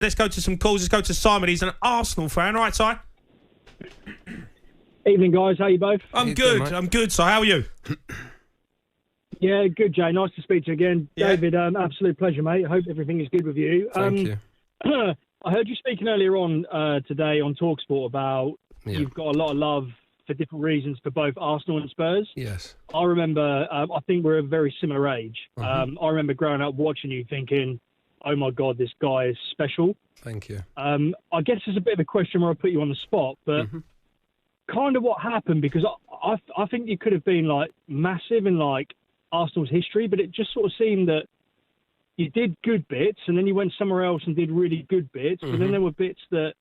Let's go to some calls. Let's go to Simon. He's an Arsenal fan. All right, Si? Evening, guys. How are you both? I'm good. I'm good, Si. How are you? Yeah, good, Jay. Nice to speak to you again. Yeah. David, absolute pleasure, mate. I hope everything is good with you. Thank you. I heard you speaking earlier on today on talkSPORT about you've got a lot of love for different reasons for both Arsenal and Spurs. Yes. I remember, I think we're a very similar age. I remember growing up watching you thinking, oh my God, this guy is special. Thank you. I guess it's a bit of a question where I put you on the spot, but kind of what happened, because I think you could have been like massive in like Arsenal's history, but it just sort of seemed that you did good bits and then you went somewhere else and did really good bits, and then there were bits that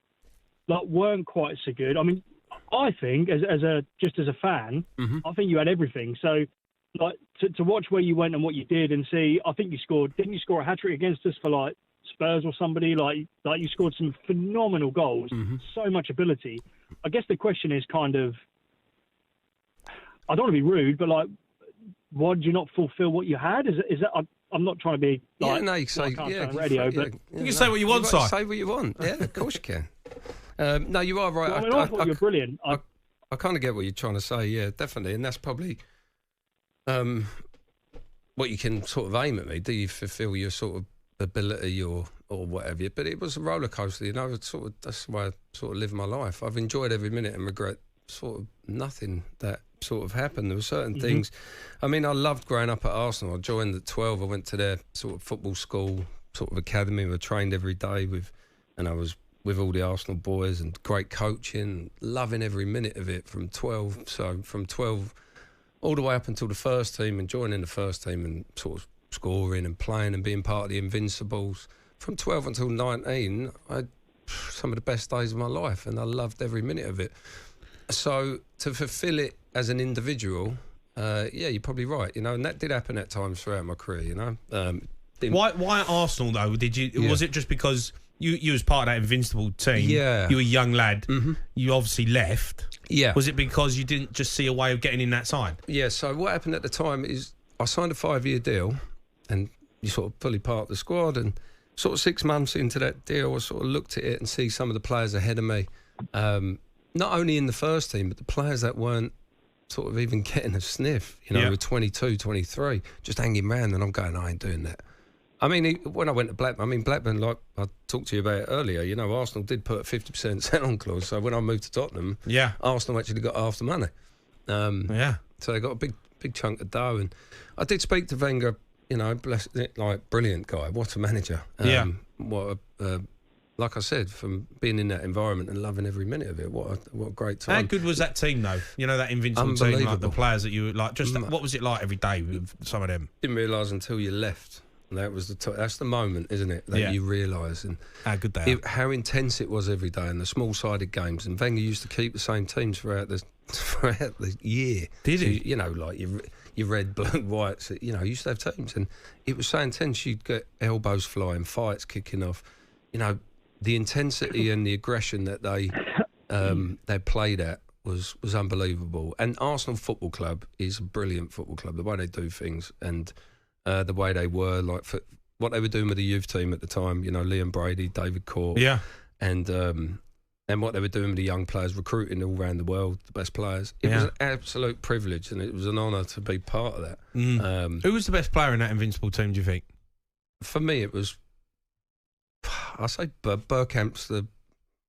like weren't quite so good. I mean, I think as a fan, I think you had everything. So like to watch where you went and what you did and see, I think didn't you score a hat-trick against us for like Spurs or somebody? Like you scored some phenomenal goals, so much ability. I guess the question is kind of, I don't want to be rude, but like, why did you not fulfil what you had? Is that I'm not trying to be like, you can say, on radio, but you can say what you want, Si. Say what you want. Yeah, of course you can. No, you are right. Well, I mean, I thought you were brilliant. I kind of get what you're trying to say. Yeah, definitely, and that's probably what you can sort of aim at me. Do you fulfil your sort of ability or whatever? But it was a roller coaster, you know. It's that's the way I sort of live my life. I've enjoyed every minute and regret sort of nothing that sort of happened. There were certain things. I mean, I loved growing up at Arsenal. I joined at 12. I went to their sort of football school, sort of academy. We were trained every day and I was with all the Arsenal boys and great coaching, loving every minute of it from 12. So from 12 all the way up until the first team and joining the first team and sort of scoring and playing and being part of the Invincibles. From 12 until 19, I had some of the best days of my life and I loved every minute of it. So to fulfil it as an individual, you're probably right, you know, and that did happen at times throughout my career, you know. Why Arsenal though? Was it just because you was part of that Invincible team? Yeah. You were a young lad. You obviously left. Yeah. Was it because you didn't just see a way of getting in that side? Yeah. So what happened at the time is I signed a 5-year deal, and you sort of fully part of the squad, and sort of 6 months into that deal, I sort of looked at it and see some of the players ahead of me. Not only in the first team, but the players that weren't sort of even getting a sniff, you know, were 22, 23, just hanging around, and I'm going, I ain't doing that. I mean, when I went to Blackburn, like I talked to you about earlier, you know, Arsenal did put a 50% sell-on clause, so when I moved to Tottenham, Arsenal actually got half the money. So they got a big chunk of dough, and I did speak to Wenger, you know, brilliant guy, what a manager. Like I said, from being in that environment and loving every minute of it, what a great time. How good was that team, though? You know, that Invincible team, like the players that you like. What was it like every day with some of them? Didn't realise until you left. That was that's the moment, isn't it? That you realise and how good they are. How intense it was every day, and the small-sided games. And Wenger used to keep the same teams throughout the year. Did he? So, you know, like your red, blue, whites. You know, used to have teams, and it was so intense. You'd get elbows flying, fights kicking off. You know, the intensity and the aggression that they played at was unbelievable. And Arsenal Football Club is a brilliant football club. The way they do things and the way they were, like for what they were doing with the youth team at the time, you know, Liam Brady, David Court, and what they were doing with the young players, recruiting all around the world, the best players. It was an absolute privilege, and it was an honour to be part of that. Who was the best player in that Invincible team, do you think? For me, it was, I say Bergkamp's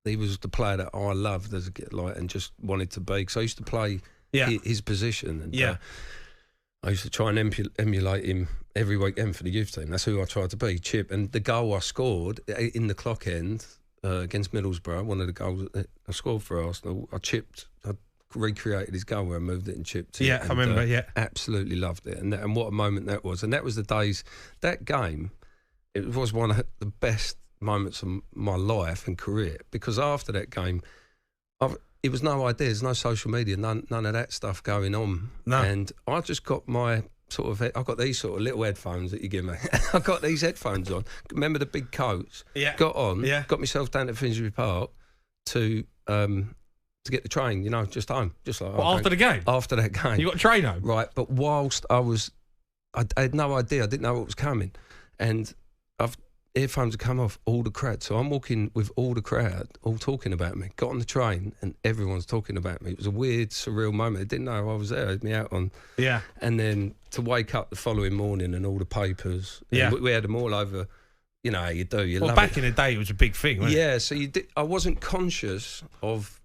he was the player that I loved as and just wanted to be, because I used to play his position, and I used to try and emulate him every weekend for the youth team. That's who I tried to be, Chip. And the goal I scored in the clock end against Middlesbrough, one of the goals that I scored for Arsenal, I recreated his goal where I moved it and chipped it. Yeah, I remember, absolutely loved it. And what a moment that was. And that was the days, that game, it was one of the best moments of my life and career, because after that game, it was no ideas, no social media, none of that stuff going on. No. And I just got my I got these sort of little headphones that you give me. I got these headphones on. Remember the big coats? Yeah. Got on. Yeah. Got myself down to Finsbury Park to get the train, you know, just home. Just like after the game? After that game. You got a train home? Right. But whilst I had no idea. I didn't know what was coming. And earphones had come off, all the crowd. So I'm walking with all the crowd, all talking about me. Got on the train and everyone's talking about me. It was a weird, surreal moment. I didn't know I was there. It had me out on. Yeah. And then to wake up the following morning and all the papers. Yeah. We had them all over. You know how you do. You well, love back it. in the day, it was a big thing, wasn't it? Yeah. So I wasn't conscious of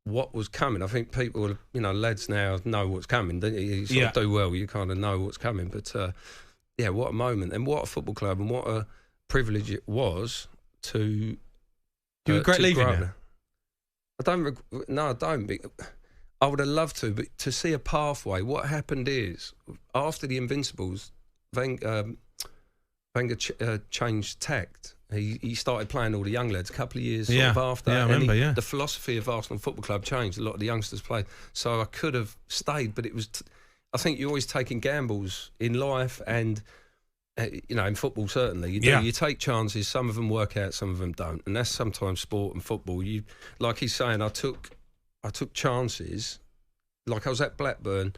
what was coming. I think people, lads now know what's coming. Don't you? You sort of do well. You kind of know what's coming. But yeah, what a moment and what a football club and what a privilege it was to. Do you regret leaving now? I don't. No, I don't. I would have loved to, but to see a pathway. What happened is after the Invincibles, Wenger changed tact. He started playing all the young lads a couple of years sort of after. Yeah, I remember, The philosophy of Arsenal Football Club changed. A lot of the youngsters played. So I could have stayed, but it was... I think you're always taking gambles in life and, in football certainly. You take chances. Some of them work out, some of them don't. And that's sometimes sport and football. Like he's saying, I took chances. Like I was at Blackburn,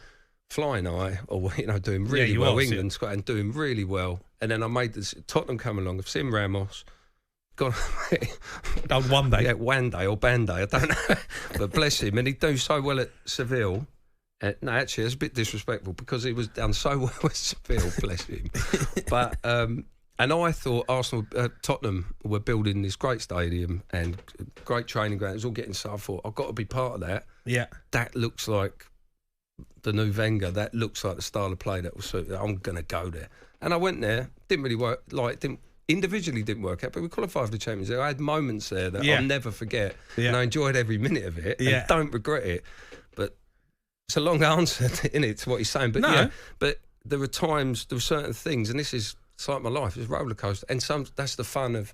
flying high, or doing really well. England squad and doing really well. And then I made this Tottenham come along. I've seen Ramos. God, one day. Yeah, one day or band day, I don't know. But bless him. And he'd do so well at Seville. No, actually, it's a bit disrespectful because he was done so well at Seville, bless him. But, and I thought Tottenham were building this great stadium and great training ground. It was all getting so I thought, I've got to be part of that. Yeah. That looks like the new Wenger. That looks like the style of play that will suit. I'm going to go there. And I went there, didn't really work, individually didn't work out, but we qualified for the Champions League. I had moments there that I'll never forget, and I enjoyed every minute of it, and don't regret it. But it's a long answer, isn't it, to what he's saying? But but there were certain things, and it's like my life, it's a roller coaster, and that's the fun of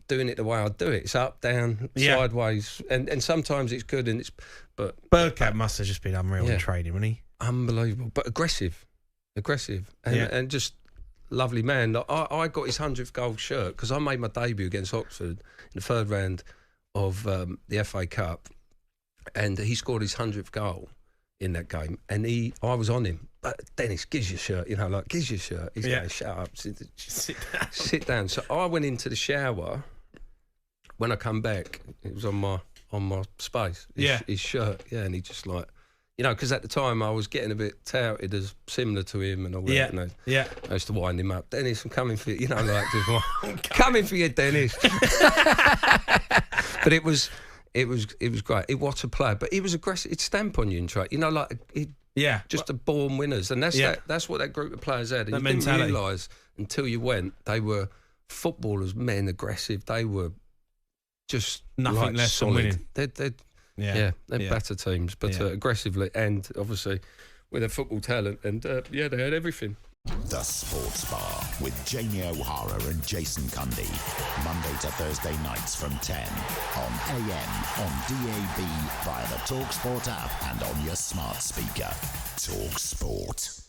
doing it the way I do it. It's up, down, sideways, and sometimes it's good, but Bergkamp must have just been unreal in training, wasn't he? Unbelievable, but aggressive, and just. Lovely man. I got his 100th goal shirt because I made my debut against Oxford in the third round of the FA Cup, and he scored his 100th goal in that game. And I was on him. But Dennis, gives your shirt, gives your shirt. He's going, shut up, sit down. So I went into the shower. When I come back, it was on my space. His shirt, and he just because at the time I was getting a bit touted as similar to him and all that. I used to wind him up. Dennis, I'm coming for you. Coming for you, Dennis. But it was great. What a player. But he was aggressive. It'd stamp on you in trade. Just a born winners. And that's what that group of players had. And you didn't realise until you went, they were footballers, men, aggressive. They were just nothing less solid. than winning. They're better teams, but aggressively and obviously with a football talent. And they had everything. The Sports Bar with Jamie O'Hara and Jason Cundy. Monday to Thursday nights from 10 on AM, on DAB, via the talkSPORT app and on your smart speaker. talkSPORT.